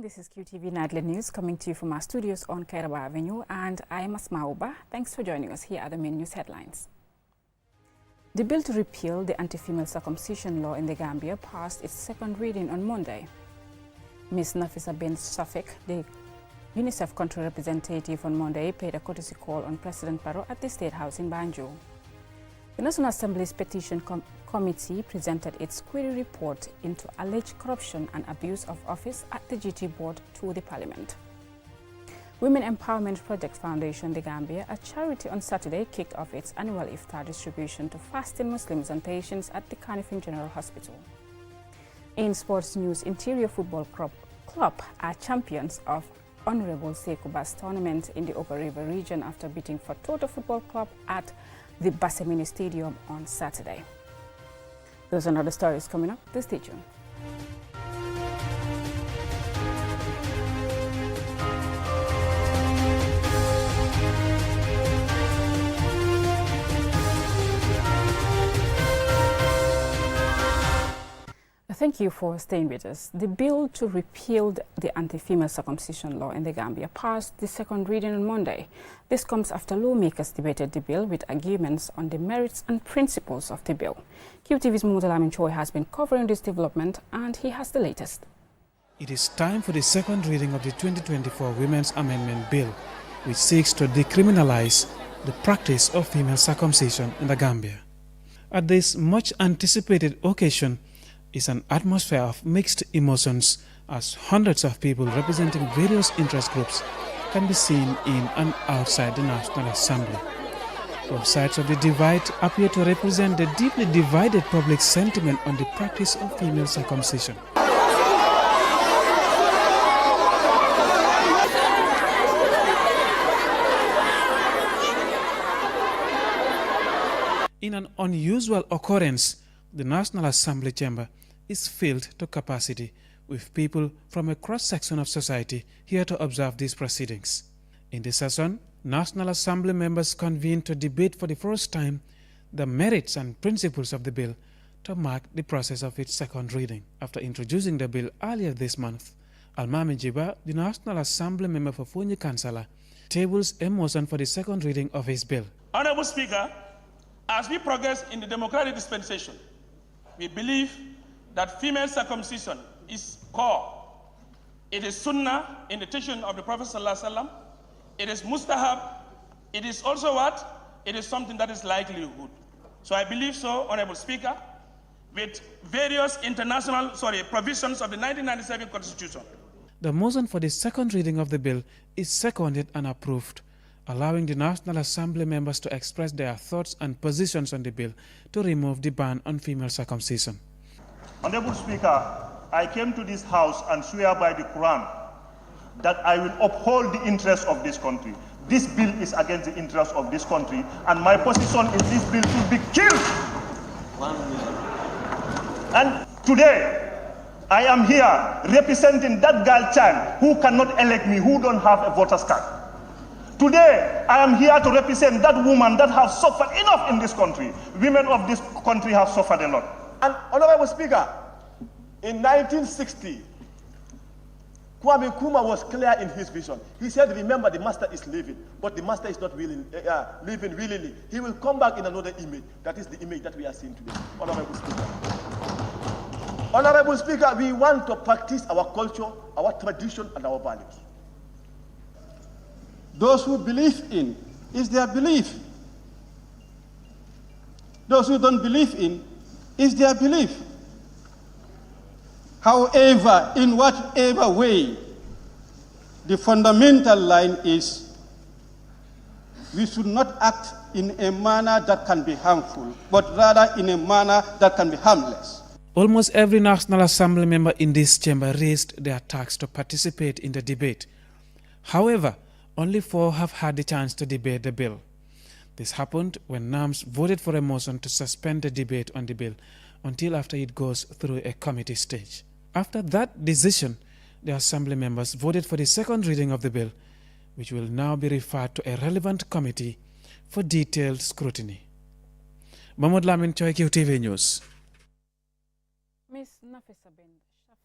This is QTV Nightly News coming to you from our studios on Kairaba Avenue, and I'm Asma Uba. Thanks for joining us. Here are the main news headlines. The bill to repeal the anti-female circumcision law in the Gambia passed its second reading on Monday. Ms. Nafisa bin Safik, the UNICEF country representative on Monday, paid a courtesy call on President Barrow at the State House in Banjul. The National Assembly's Petition Committee presented its query report into alleged corruption and abuse of office at the GT board to the Parliament. Women Empowerment Project Foundation, the Gambia, a charity on Saturday, kicked off its annual iftar distribution to fasting Muslims and patients at the Kanifing General Hospital. In sports news, Interior Football Club are champions of Honorable Sekubas tournament in the Upper River region after beating Fatoto Football Club at the Basemini Stadium on Saturday. Those and other stories coming up. Please stay tuned. Thank you for staying with us. The bill to repeal the anti-female circumcision law in the Gambia passed the second reading on Monday. This comes after lawmakers debated the bill with arguments on the merits and principles of the bill. QTV's Mutalamin Choi has been covering this development, and he has the latest. It is time for the second reading of the 2024 Women's Amendment Bill, which seeks to decriminalize the practice of female circumcision in the Gambia. At this much anticipated occasion, is an atmosphere of mixed emotions as hundreds of people representing various interest groups can be seen in and outside the National Assembly. Both sides of the divide appear to represent the deeply divided public sentiment on the practice of female circumcision. In an unusual occurrence, the National Assembly chamber is filled to capacity with people from a cross-section of society here to observe these proceedings. In this session, National Assembly members convened to debate for the first time the merits and principles of the bill to mark the process of its second reading. After introducing the bill earlier this month, Almami Jiba, the National Assembly member for Funyi Kansala, tables a motion for the second reading of his bill. Honorable Speaker, as we progress in the democratic dispensation, we believe that female circumcision is core. It is sunnah in the teaching of the Prophet ﷺ. It is mustahab. It is also what? It is something that is likelihood. So I believe so, Honorable Speaker, with various international provisions of the 1997 Constitution. The motion for the second reading of the bill is seconded and approved, allowing the National Assembly members to express their thoughts and positions on the bill to remove the ban on female circumcision. Honorable Speaker, I came to this House and swear by the Quran that I will uphold the interests of this country. This bill is against the interests of this country, and my position in this bill will be killed. And today, I am here representing that girl child who cannot elect me, who don't have a voter's card. Today, I am here to represent that woman that has suffered enough in this country. Women of this country have suffered a lot. And Honorable Speaker, in 1960, Kwame Nkrumah was clear in his vision. He said, remember, the master is leaving, but the master is not leaving willingly. He will come back in another image. That is the image that we are seeing today. Honorable Speaker. Honorable Speaker, we want to practice our culture, our tradition, and our values. Those who believe in is their belief. Those who don't believe in is their belief. However, in whatever way, the fundamental line is we should not act in a manner that can be harmful, but rather in a manner that can be harmless. Almost every National Assembly member in this chamber raised their task to participate in the debate. However, only 4 have had the chance to debate the bill. This happened when NAMS voted for a motion to suspend the debate on the bill until after it goes through a committee stage. After that decision, the Assembly members voted for the second reading of the bill, which will now be referred to a relevant committee for detailed scrutiny. Mahmoud Lamin Choi, QTV News. Ms. Nafisa bin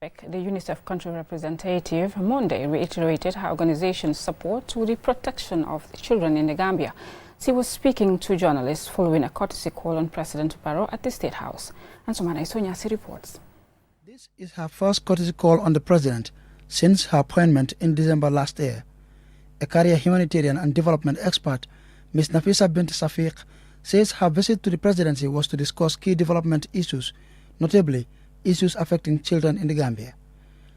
The UNICEF country representative Monday reiterated her organization's support to the protection of the children in the Gambia. She was speaking to journalists following a courtesy call on President Barrow at the State House. And Sumana Isonyasi reports. This is her first courtesy call on the president since her appointment in December last year. A career humanitarian and development expert, Ms. Nafisa Bint Safiq, says her visit to the presidency was to discuss key development issues, notably issues affecting children in the Gambia.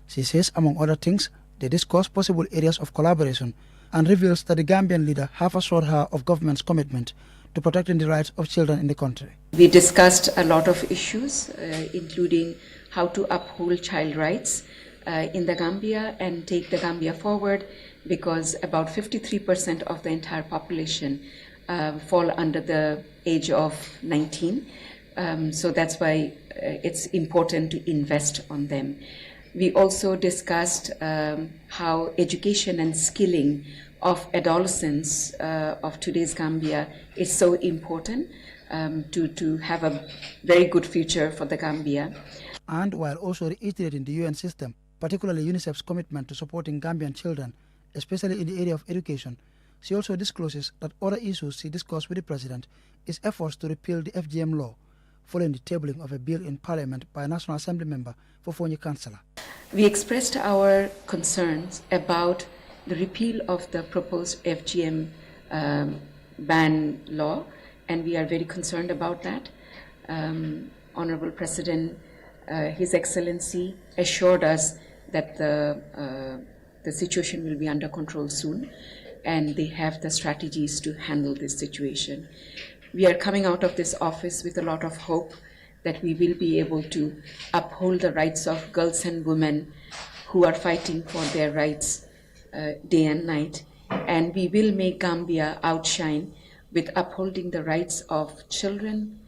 She says, among other things, they discuss possible areas of collaboration and reveals that the Gambian leader have assured her of government's commitment to protecting the rights of children in the country. We discussed a lot of issues, including how to uphold child rights in the Gambia and take the Gambia forward, because about 53% of the entire population fall under the age of 19. So that's why it's important to invest on them. We also discussed how education and skilling of adolescents of today's Gambia is so important to have a very good future for the Gambia. And while also reiterating the UN system, particularly UNICEF's commitment to supporting Gambian children, especially in the area of education, she also discloses that other issues she discussed with the president is efforts to repeal the FGM law, following the tabling of a bill in Parliament by a National Assembly member for Fonyi Councillor. We expressed our concerns about the repeal of the proposed FGM ban law, and we are very concerned about that. Honorable President, His Excellency assured us that the situation will be under control soon, and they have the strategies to handle this situation. We are coming out of this office with a lot of hope that we will be able to uphold the rights of girls and women who are fighting for their rights day and night. And we will make Gambia outshine with upholding the rights of children,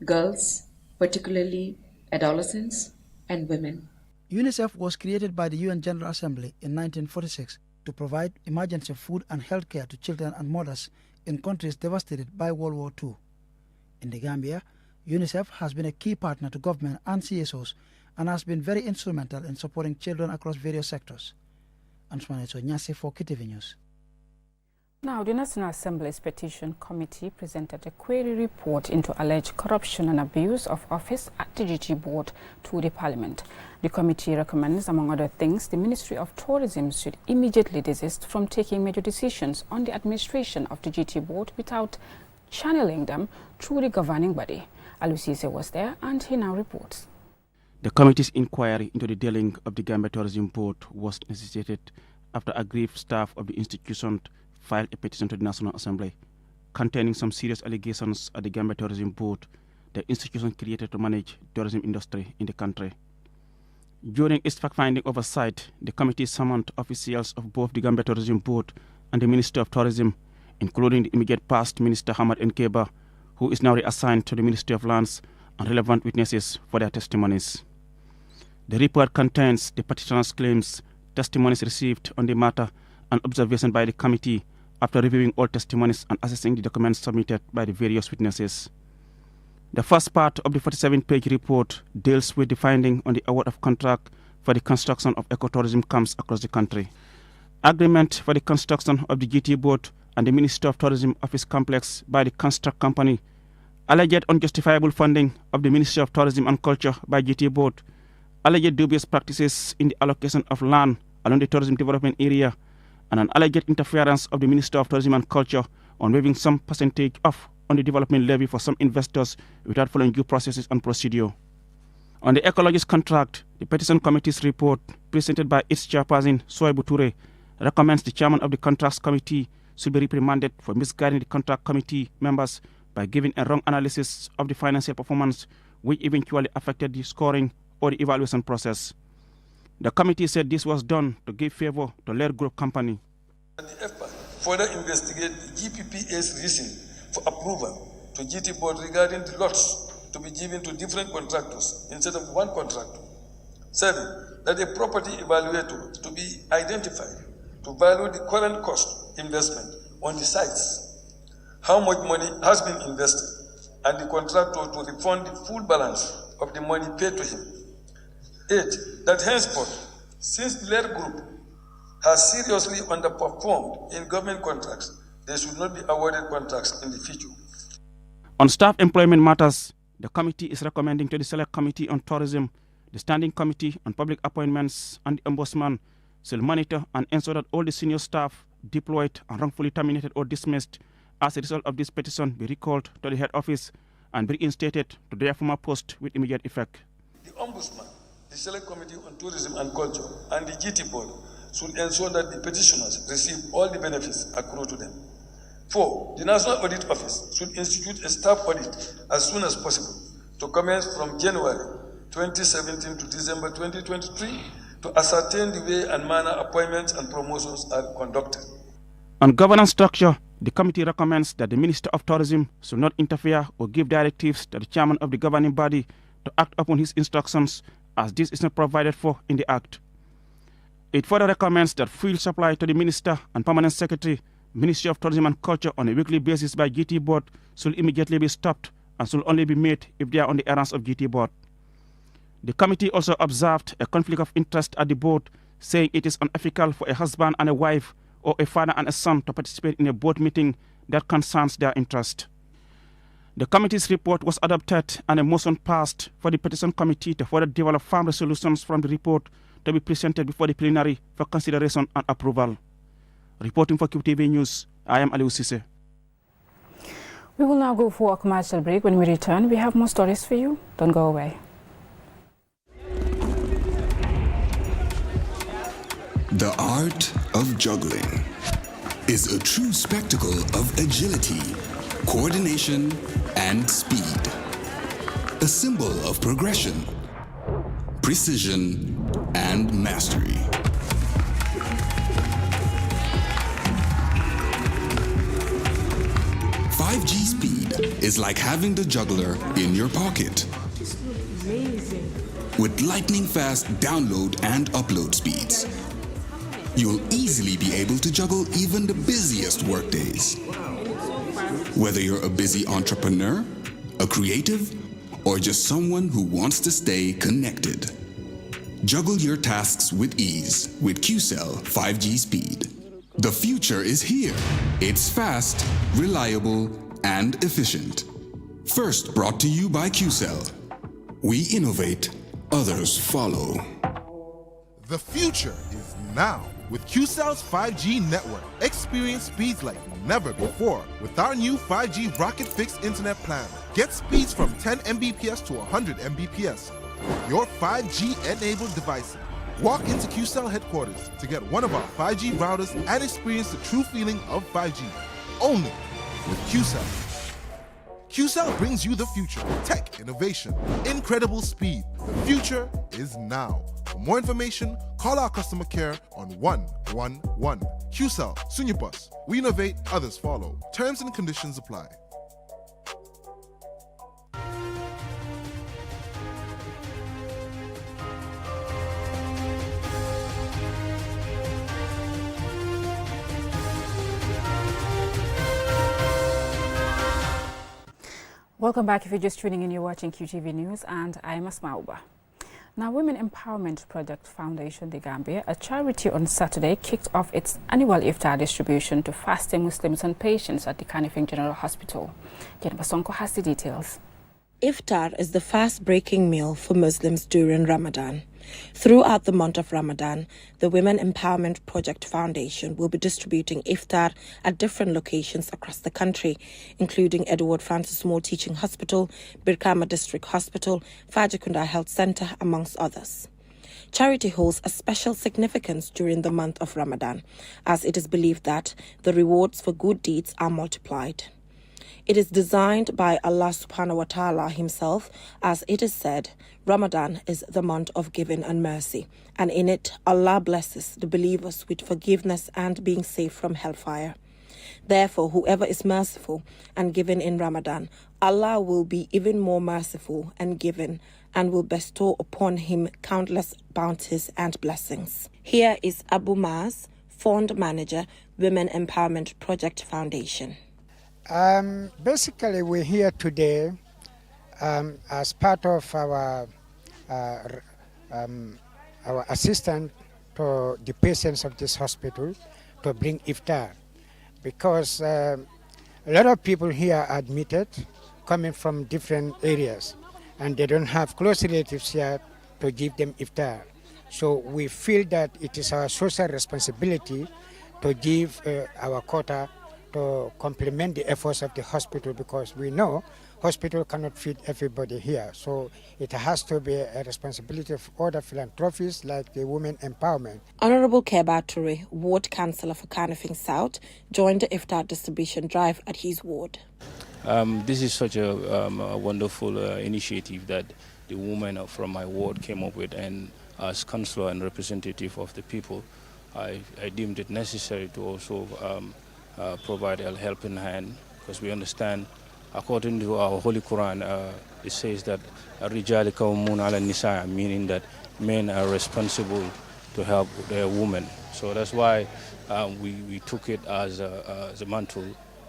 girls, particularly adolescents, and women. UNICEF was created by the UN General Assembly in 1946 to provide emergency food and health care to children and mothers in countries devastated by World War II. In the Gambia, UNICEF has been a key partner to government and CSOs and has been very instrumental in supporting children across various sectors. Ansumane Nyasi for KTV News. Now, the National Assembly's Petition Committee presented a query report into alleged corruption and abuse of office at the GT Board to the Parliament. The committee recommends, among other things, the Ministry of Tourism should immediately desist from taking major decisions on the administration of the GT Board without channeling them through the governing body. Alusise was there and he now reports. The committee's inquiry into the dealing of the Gambia Tourism Board was necessitated after aggrieved staff of the institution filed a petition to the National Assembly containing some serious allegations at the Gambia Tourism Board, the institution created to manage tourism industry in the country. During its fact-finding oversight, the committee summoned officials of both the Gambia Tourism Board and the Ministry of Tourism, including the immediate past Minister Hamad Nkeba, who is now reassigned to the Ministry of Lands, and relevant witnesses for their testimonies. The report contains the petitioner's claims, testimonies received on the matter, and observation by the committee after reviewing all testimonies and assessing the documents submitted by the various witnesses. The first part of the 47-page report deals with the finding on the award of contract for the construction of ecotourism camps across the country. Agreement for the construction of the GT Board and the Ministry of Tourism office complex by the construct company, alleged unjustifiable funding of the Ministry of Tourism and Culture by GT Board, alleged dubious practices in the allocation of land along the tourism development area, and an alleged interference of the Minister of Tourism and Culture on waiving some percentage off on the development levy for some investors without following due processes and procedure. On the ecologist contract, the Petition Committee's report, presented by its chairperson, Soy Ture, recommends the chairman of the Contracts Committee should be reprimanded for misguiding the Contract Committee members by giving a wrong analysis of the financial performance, which eventually affected the scoring or the evaluation process. The committee said this was done to give favor to Lair Group Company. And the EFPA further investigate the GPPA's reason for approval to GT Board regarding the lots to be given to different contractors instead of one contractor. 7, that a property evaluator to be identified to value the current cost investment on the sites, how much money has been invested, and the contractor to refund the full balance of the money paid to him. 8. That henceforth, since the led group has seriously underperformed in government contracts, they should not be awarded contracts in the future. On staff employment matters, the committee is recommending to the Select Committee on Tourism, the Standing Committee on Public Appointments, and the Ombudsman shall monitor and ensure that all the senior staff deployed and wrongfully terminated or dismissed as a result of this petition be recalled to the head office and be reinstated to their former post with immediate effect. The Ombudsman, the Select Committee on Tourism and Culture, and the GT Board should ensure that the petitioners receive all the benefits accrued to them. 4. The National Audit Office should institute a staff audit as soon as possible to commence from January 2017 to December 2023 to ascertain the way and manner appointments and promotions are conducted. On governance structure, the committee recommends that the Minister of Tourism should not interfere or give directives to the chairman of the governing body to act upon his instructions, as this is not provided for in the Act. It further recommends that fuel supply to the Minister and Permanent Secretary, Ministry of Tourism and Culture on a weekly basis by GT Board should immediately be stopped and should only be made if they are on the errands of GT Board. The committee also observed a conflict of interest at the board, saying it is unethical for a husband and a wife or a father and a son to participate in a board meeting that concerns their interest. The committee's report was adopted and a motion passed for the petition committee to further develop firm resolutions from the report to be presented before the plenary for consideration and approval. Reporting for QTV News, I am Aliou Cisse. We will now go for a commercial break. When we return, we have more stories for you. Don't go away. The art of juggling is a true spectacle of agility, coordination, and speed. A symbol of progression, precision, and mastery. .5G speed is like having the juggler in your pocket. With lightning-fast download and upload speeds, you'll easily be able to juggle even the busiest workdays. Whether you're a busy entrepreneur, a creative, or just someone who wants to stay connected. Juggle your tasks with ease with QCell 5G speed. The future is here. It's fast, reliable, and efficient. First brought to you by QCell. We innovate, others follow. The future is now. With QCell's 5G network, experience speeds like never before with our new 5G Rocket Fixed Internet plan. Get speeds from 10 Mbps to 100 Mbps. Your 5G-enabled device. Walk into QCell headquarters to get one of our 5G routers and experience the true feeling of 5G. Only with QCell. QCell brings you the future. Tech, innovation, incredible speed. The future is now. For more information, call our customer care on 111. QCell, Sunyabus. We innovate, others follow. Terms and conditions apply. Welcome back. If you're just tuning in, you're watching QTV News, and I'm Asmauba. Now, Women Empowerment Project Foundation, the Gambia, a charity on Saturday, kicked off its annual iftar distribution to fasting Muslims and patients at the Kanifing General Hospital. Jennifer Sonko has the details. Iftar is the fast-breaking meal for Muslims during Ramadan. Throughout the month of Ramadan, the Women Empowerment Project Foundation will be distributing iftar at different locations across the country, including Edward Francis Moore Teaching Hospital, Birkama District Hospital, Fajikunda Health Center, amongst others. Charity holds a special significance during the month of Ramadan, as it is believed that the rewards for good deeds are multiplied. It is designed by Allah subhanahu wa ta'ala himself, as it is said, Ramadan is the month of giving and mercy, and in it Allah blesses the believers with forgiveness and being safe from hellfire. Therefore, whoever is merciful and giving in Ramadan, Allah will be even more merciful and giving, and will bestow upon him countless bounties and blessings. Here is Abu Maz, Fund Manager, Women Empowerment Project Foundation. Basically, we're here today as part of our our assistant to the patients of this hospital to bring iftar, because a lot of people here are admitted coming from different areas and they don't have close relatives here to give them iftar. So we feel that it is our social responsibility to give our quota to complement the efforts of the hospital, because we know hospital cannot feed everybody here. So it has to be a responsibility of other philanthropies like the Women Empowerment. Honorable Keba Toure, Ward Councillor for Kanifing South, joined the iftar distribution drive at his ward. This is such a wonderful initiative that the women from my ward came up with, and as councillor and representative of the people, I deemed it necessary to also provide a helping hand, because we understand, according to our Holy Quran, it says that Rijali Qawmun ala Nisa, meaning that men are responsible to help their women. So that's why we took it as a mantle.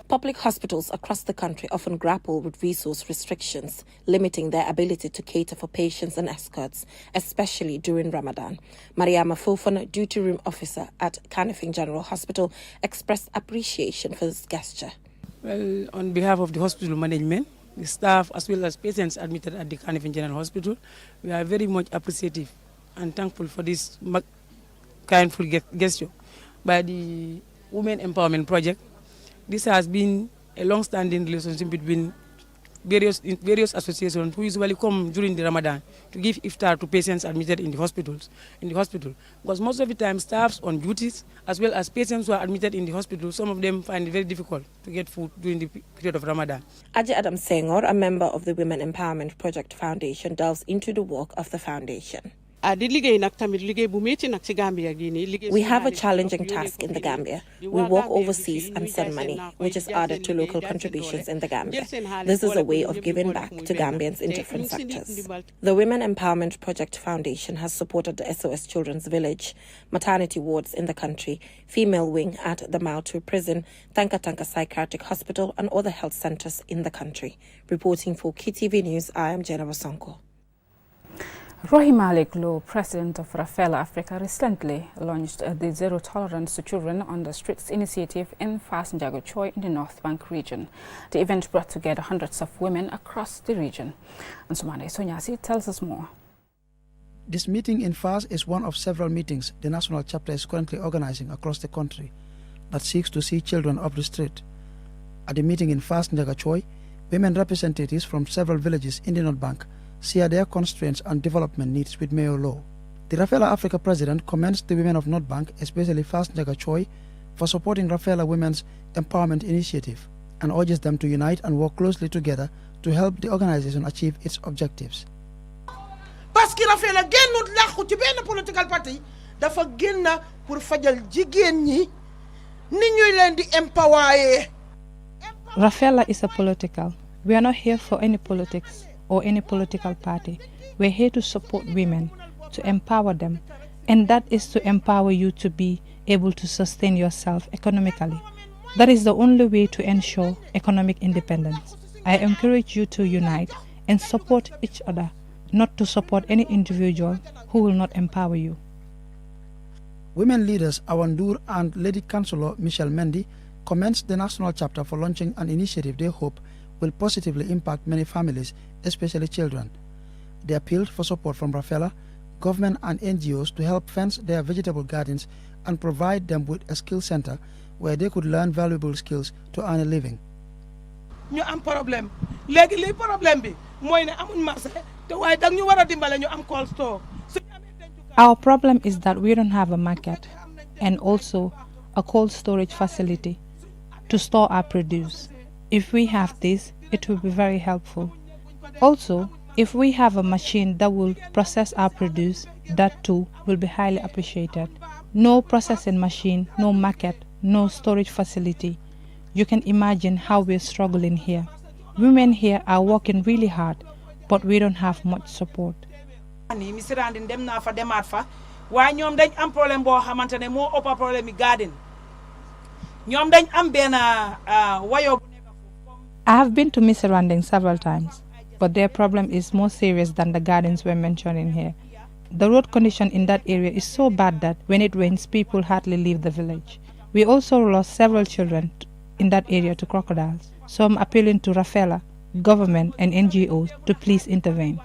Public hospitals across the country often grapple with resource restrictions, limiting their ability to cater for patients and escorts, especially during Ramadan. Mariama Fofana, duty room officer at Kanifing General Hospital, expressed appreciation for this gesture. Well, on behalf of the hospital management, the staff, as well as patients admitted at the Kanifing General Hospital, we are very much appreciative and thankful for this kindful gesture by the Women Empowerment Project. This has been a long-standing relationship between various associations who usually come during the Ramadan to give iftar to patients admitted in the hospital. Because most of the time, staffs on duties, as well as patients who are admitted in the hospital, some of them find it very difficult to get food during the period of Ramadan. Aji Adam Senghor, a member of the Women Empowerment Project Foundation, delves into the work of the foundation. We have a challenging task in the Gambia. We work overseas and send money, which is added to local contributions in the Gambia. This is a way of giving back to Gambians in different sectors. The Women Empowerment Project Foundation has supported the SOS Children's Village, maternity wards in the country, female wing at the Mautu Prison, Tanka Tanka Psychiatric Hospital, and other health centers in the country. Reporting for KTV News, I am Jennifer Sonko. Rohi Malik Low, president of Rafaela Africa, recently launched the Zero Tolerance to Children on the Streets initiative in Fas Njago Choi in the North Bank region. The event brought together hundreds of women across the region. And Sumane Sonyasi tells us more. This meeting in Fas is one of several meetings the national chapter is currently organizing across the country that seeks to see children off the street. At the meeting in Fas Njago Choi, women representatives from several villages in the North Bank share their constraints and development needs with Mayor Law. The Rafaela Africa president commends the women of North Bank, especially Fas Njaga Choi, for supporting Rafaela Women's Empowerment Initiative and urges them to unite and work closely together to help the organization achieve its objectives. Parce que Rafaela gennut laxu ci benn political party dafa genn pour fajal jigéen ñi ni ñuy leen di empower. Rafaela is a political. We are not here for any politics or any political party. We're here to support women, to empower them, and that is to empower you to be able to sustain yourself economically. That is the only way to ensure economic independence. I encourage you to unite and support each other, not to support any individual who will not empower you. Women leaders Awandur and Lady Councillor Michelle Mendy commends the national chapter for launching an initiative they hope will positively impact many families, especially children. They appealed for support from Rafaela, government and NGOs to help fence their vegetable gardens and provide them with a skill center where they could learn valuable skills to earn a living. ñu am problème légui li problème bi moy né amuñ marché té way dag ñu wara dimbalé ñu am cold store. Our problem is that we don't have a market and also a cold storage facility to store our produce. If we have this, it will be very helpful. Also, if we have a machine that will process our produce, that too will be highly appreciated. No processing machine, no market, no storage facility. You can imagine how we're struggling here. Women here are working really hard, but we don't have much support. dem na fa demat fa way ñom dañ am problème bo xamantene mo ëpp problème garden ñom dañ am ben wayo. I have been to Miss Randing several times, but their problem is more serious than the gardens we're mentioning here. the road condition in that area is so bad that when it rains, people hardly leave the village. We also lost several children in that area to crocodiles. So I'm appealing to Rafaela, government and NGOs to please intervene.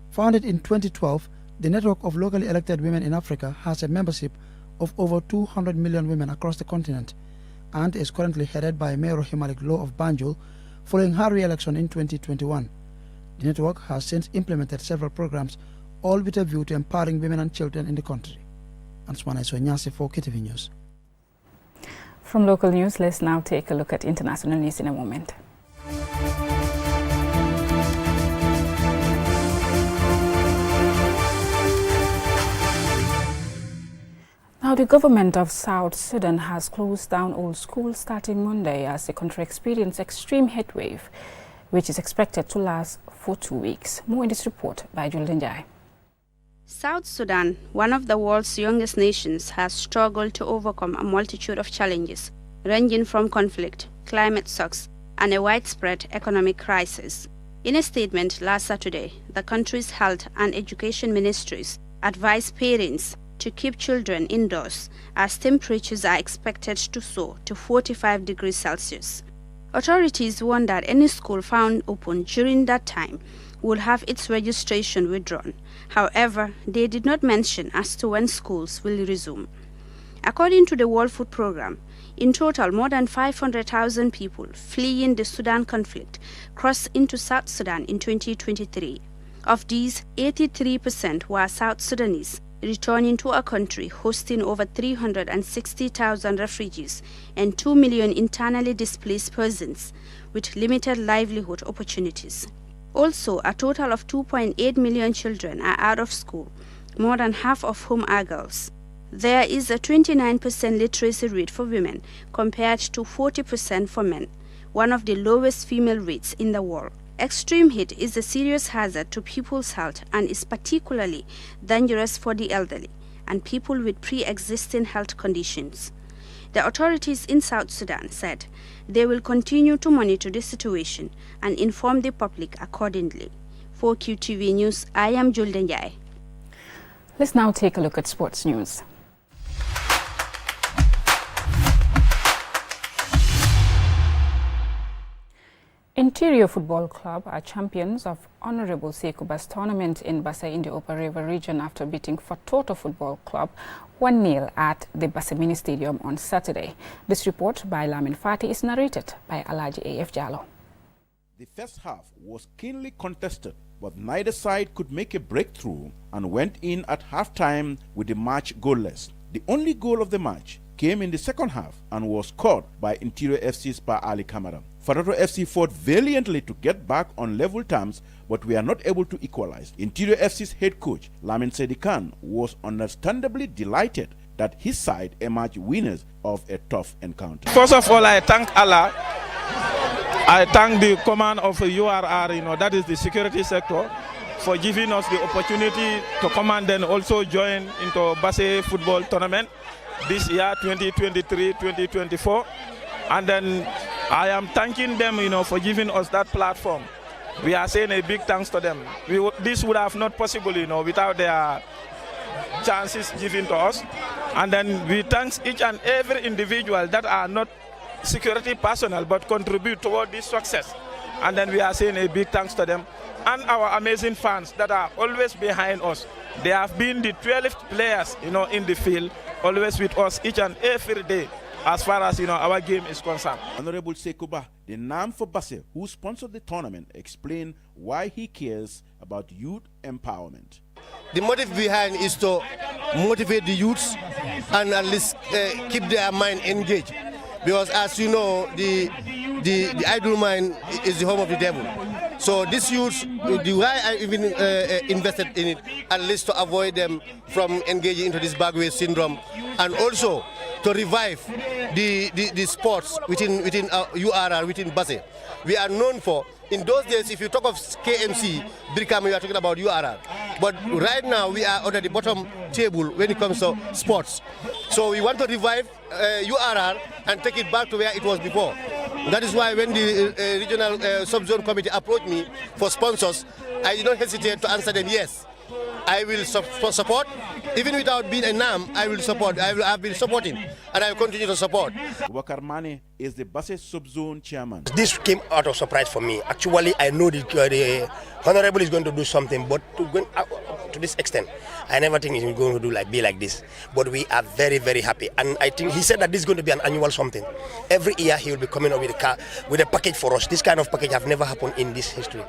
Founded in 2012, the network of locally elected women in Africa has a membership of over 200 million women across the continent and is currently headed by Mayor Himalik Law of Banjul following her re-election in 2021. The network has since implemented several programs, all with a view to empowering women and children in the country. Answana Isonyasi for KTV News. From local news, let's now take a look at international news in a moment. Now, the government of South Sudan has closed down all schools starting Monday as the country experiences extreme heat wave, which is expected to last for 2 weeks. More in this report by Julden Jai. South Sudan, one of the world's youngest nations, has struggled to overcome a multitude of challenges, ranging from conflict, climate shocks, and a widespread economic crisis. In a statement last Saturday, the country's health and education ministries advised parents to keep children indoors as temperatures are expected to soar to 45 degrees Celsius. Authorities warned that any school found open during that time would have its registration withdrawn. However, they did not mention as to when schools will resume. According to the World Food Programme, in total, more than 500,000 people fleeing the Sudan conflict crossed into South Sudan in 2023. Of these, 83% were South Sudanese, returning to a country hosting over 360,000 refugees and 2 million internally displaced persons with limited livelihood opportunities. Also, a total of 2.8 million children are out of school, more than half of whom are girls. There is a 29% literacy rate for women compared to 40% for men, one of the lowest female rates in the world. Extreme heat is a serious hazard to people's health and is particularly dangerous for the elderly and people with pre-existing health conditions. The authorities in South Sudan said they will continue to monitor the situation and inform the public accordingly. For QTV News, I am Julden Jai. Let's now take a look at sports news. Interior Football Club are champions of Honorable Sekuba's tournament in Basse in the Upper River region after beating Fatoto Football Club 1-0 at the Basse Mini Stadium on Saturday. This report by Lamin Fati is narrated by Alaji A.F. Jallo. The first half was keenly contested, but neither side could make a breakthrough and went in at halftime with the match goalless. The only goal of the match came in the second half and was scored by Interior FC's Pa Ali Kamara. Fatoto FC fought valiantly to get back on level terms, but we are not able to equalize. Interior FC's head coach, Lamin Sedikan, was understandably delighted that his side emerged winners of a tough encounter. First of all, I thank Allah. I thank the command of URR, that is the security sector, for giving us the opportunity to come and then also join into Basse football tournament this year, 2023-2024. And then I am thanking them, for giving us that platform. We are saying a big thanks to them. This would have not possible, without their chances given to us. And then we thank each and every individual that are not security personnel but contribute toward this success. And then we are saying a big thanks to them and our amazing fans that are always behind us. They have been the 12th players, in the field, always with us each and every day. As far as our game is concerned. Honorable Sekuba, the NAM for Basse, who sponsored the tournament, explained why he cares about youth empowerment. The motive behind is to motivate the youths and at least keep their mind engaged. Because as you know, the idle mind is the home of the devil. So these youths, the why I even invested in it, at least to avoid them from engaging into this bagway syndrome, and also to revive the sports within URR, within Basse. We are known for, in those days, if you talk of KMC, Birkam, you are talking about URR. But right now, we are under the bottom table when it comes to sports. So we want to revive URR and take it back to where it was before. That is why when the regional sub-zone committee approached me for sponsors, I did not hesitate to answer them yes. I will support. Even without being a NAM, I will support. I've been supporting, and I will continue to support. Wakar Mane is the Basse Subzone chairman. This came out of surprise for me. Actually, I know the Honorable is going to do something, but to this extent, I never think he's going to be like this. But we are very, very happy. And I think he said that this is going to be an annual something. Every year he will be coming up with a package for us. This kind of package have never happened in this history.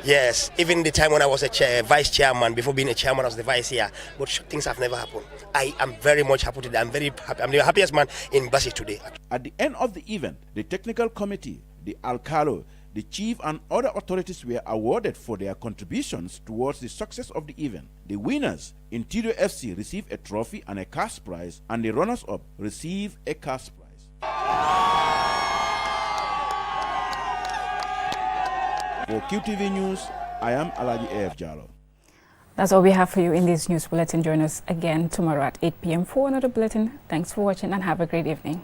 Yes, even the time when I was a vice chairman, before being a chairman, I was the vice here. But things have never happened. I am very much happy today. I'm very happy. I'm the happiest man in Bassi today. At the end of the event, the technical committee, the Alcalo, the chief and other authorities were awarded for their contributions towards the success of the event. The winners, Interior FC, received a trophy and a cash prize, and the runners-up received a cash prize. For QTV News, I am Alaji A.F. Jallo. That's all we have for you in this news bulletin. Join us again tomorrow at 8 p.m. for another bulletin. Thanks for watching and have a great evening.